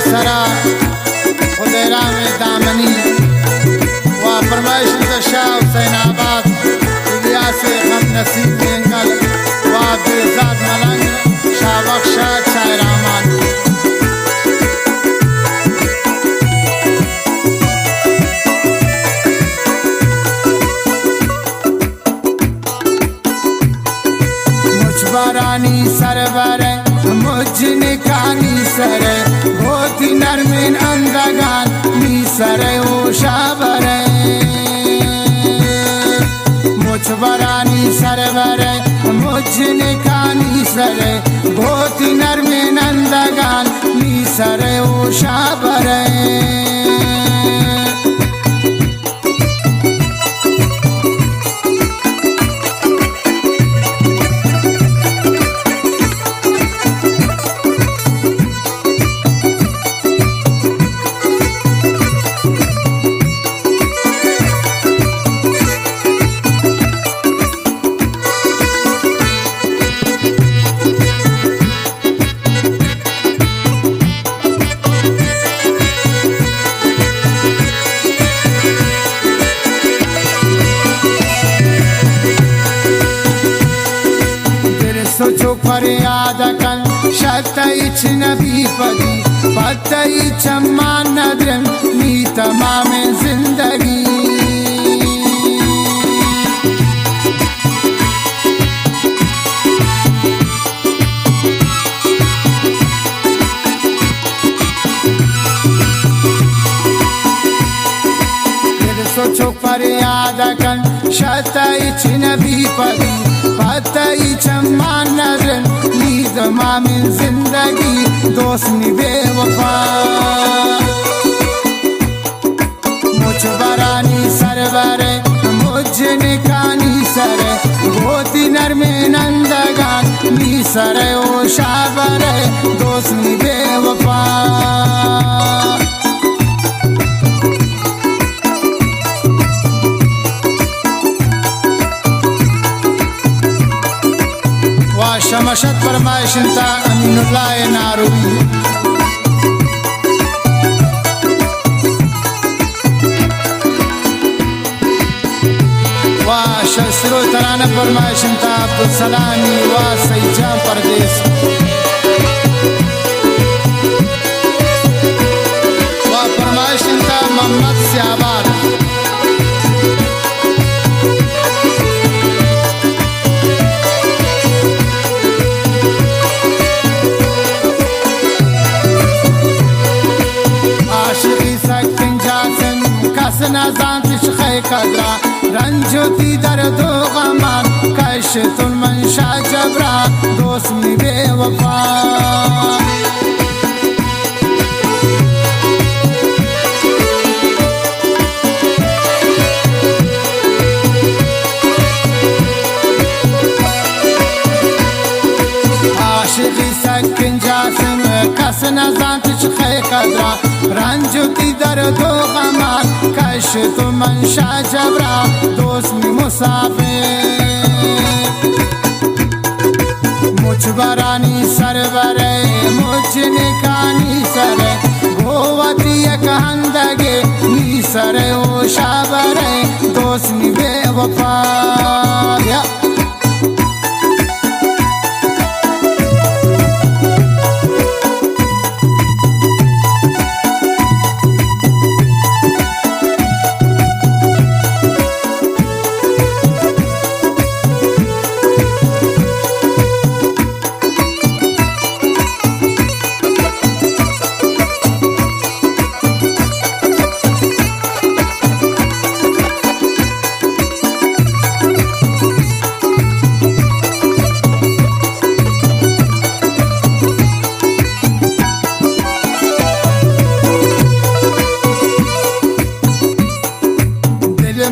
सरा उदेरा में दामनी व फरमाइश शाह हुसैनाबाद इलिया से हम नसीब मेंगल व बेजाद मलंग शाह बख्शा शाह रहमान। मुझबरानी सरवर मुझने कानी सर होती नरमिन अंदगान नी सर ओ शाबर मुझबरानी सरवर मुझने कानी सर होती नरमिन अंदगान नी सर ओ शाबर। फरियाद कन शतइच नबी पदी पतइच मान नदरम नी तमाम जिंदगी फिर सोचो फरियाद कन शतइच नबी पदी पतइच मान नदरम नी तमाम जिंदगी दोस्त नी बेवफा मुझबरानी सरवर मुझने कानी सर होती नरमे नंदगान नी सर ओ शाबर दोस्त नी बेवफा। शमशत फरमाइशंता अमीनुल्लाह नारूवी व शस्त्रो तराना फरमाइशंता अब्दुल सलामी व सईजा परदेस व फरमाइशंता मोहम्मद सियाबाद नज़ांतिश खे कदरा रंजोती दर्दो गमान कशतुल मंशा जबरा दोस्त नी बेवफा। आशिकी सकिन जासिम कस नज़ांतिश खे कदरा रंजोती दर्दो गमान कशतुल मंशा जबरा दोस्त नी मुसाफिर मुझबरानी सरवर मुझने कानी सर गोवती कहंदगे नी सर ओ शाबर दोस्त नी बेवफा।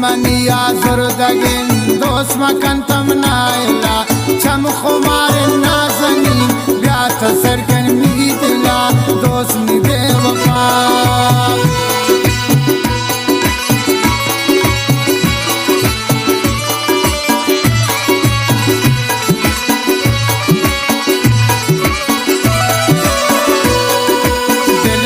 मनी आज़ुर्दगिन दोस्त मकन तमनाइला चम खुमार नाज़नीन ब्यात सरकन मीदिला दोस्त नी बेवफा। दिल